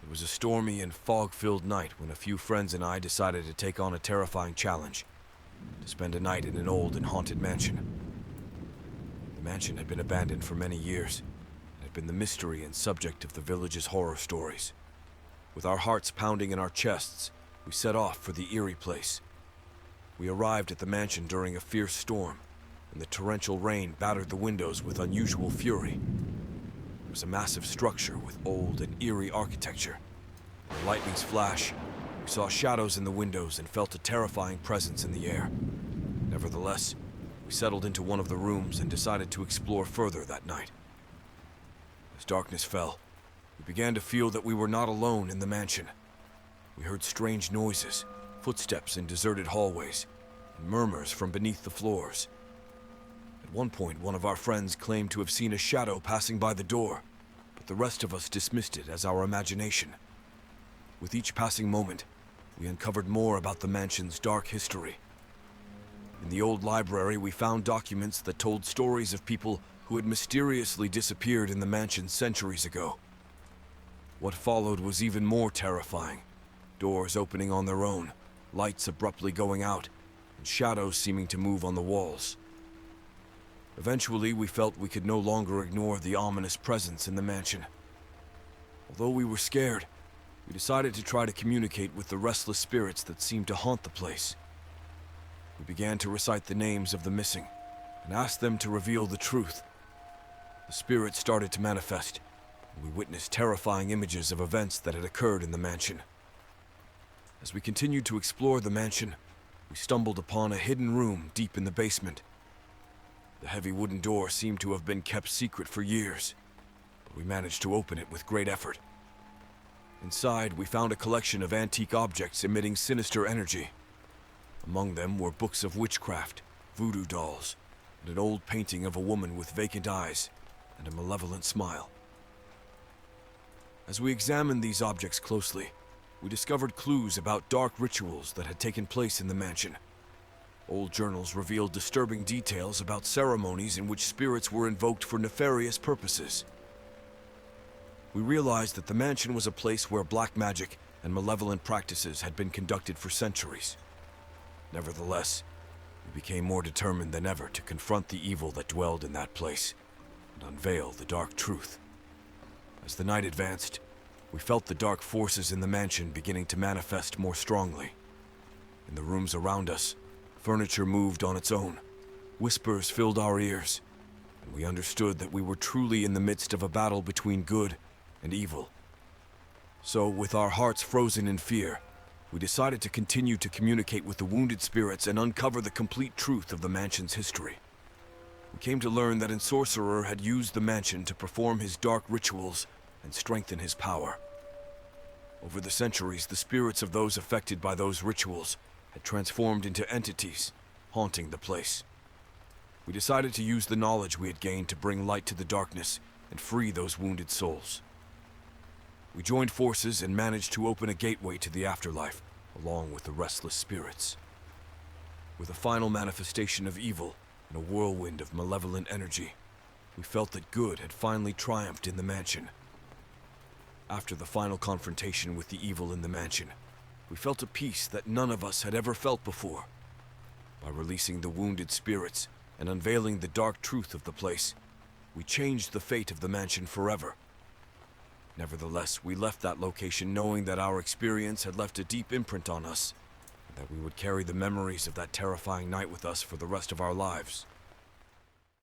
It was a stormy and fog-filled night when a few friends and I decided to take on a terrifying challenge, to spend a night in an old and haunted mansion. The mansion had been abandoned for many years, and had been the mystery and subject of the village's horror stories. With our hearts pounding in our chests, we set off for the eerie place. We arrived at the mansion during a fierce storm, and the torrential rain battered the windows with unusual fury. It was a massive structure with old and eerie architecture. The lightning's flash, we saw shadows in the windows and felt a terrifying presence in the air. Nevertheless, we settled into one of the rooms and decided to explore further that night. As darkness fell, we began to feel that we were not alone in the mansion. We heard strange noises, footsteps in deserted hallways, and murmurs from beneath the floors. At one point, one of our friends claimed to have seen a shadow passing by the door, but the rest of us dismissed it as our imagination. With each passing moment, we uncovered more about the mansion's dark history. In the old library, we found documents that told stories of people who had mysteriously disappeared in the mansion centuries ago. What followed was even more terrifying. Doors opening on their own, lights abruptly going out, and shadows seeming to move on the walls. Eventually, we felt we could no longer ignore the ominous presence in the mansion. Although we were scared, we decided to try to communicate with the restless spirits that seemed to haunt the place. We began to recite the names of the missing and asked them to reveal the truth. The spirits started to manifest, and we witnessed terrifying images of events that had occurred in the mansion. As we continued to explore the mansion, we stumbled upon a hidden room deep in the basement. The heavy wooden door seemed to have been kept secret for years, but we managed to open it with great effort. Inside, we found a collection of antique objects emitting sinister energy. Among them were books of witchcraft, voodoo dolls, and an old painting of a woman with vacant eyes and a malevolent smile. As we examined these objects closely, we discovered clues about dark rituals that had taken place in the mansion. Old journals revealed disturbing details about ceremonies in which spirits were invoked for nefarious purposes. We realized that the mansion was a place where black magic and malevolent practices had been conducted for centuries. Nevertheless, we became more determined than ever to confront the evil that dwelled in that place and unveil the dark truth. As the night advanced, we felt the dark forces in the mansion beginning to manifest more strongly. In the rooms around us, furniture moved on its own. Whispers filled our ears, and we understood that we were truly in the midst of a battle between good and evil. So, with our hearts frozen in fear, we decided to continue to communicate with the wounded spirits and uncover the complete truth of the mansion's history. We came to learn that an sorcerer had used the mansion to perform his dark rituals and strengthen his power. Over the centuries, the spirits of those affected by those rituals had transformed into entities, haunting the place. We decided to use the knowledge we had gained to bring light to the darkness and free those wounded souls. We joined forces and managed to open a gateway to the afterlife, along with the restless spirits. With a final manifestation of evil and a whirlwind of malevolent energy, we felt that good had finally triumphed in the mansion. After the final confrontation with the evil in the mansion, we felt a peace that none of us had ever felt before. By releasing the wounded spirits and unveiling the dark truth of the place, we changed the fate of the mansion forever. Nevertheless, we left that location knowing that our experience had left a deep imprint on us, and that we would carry the memories of that terrifying night with us for the rest of our lives.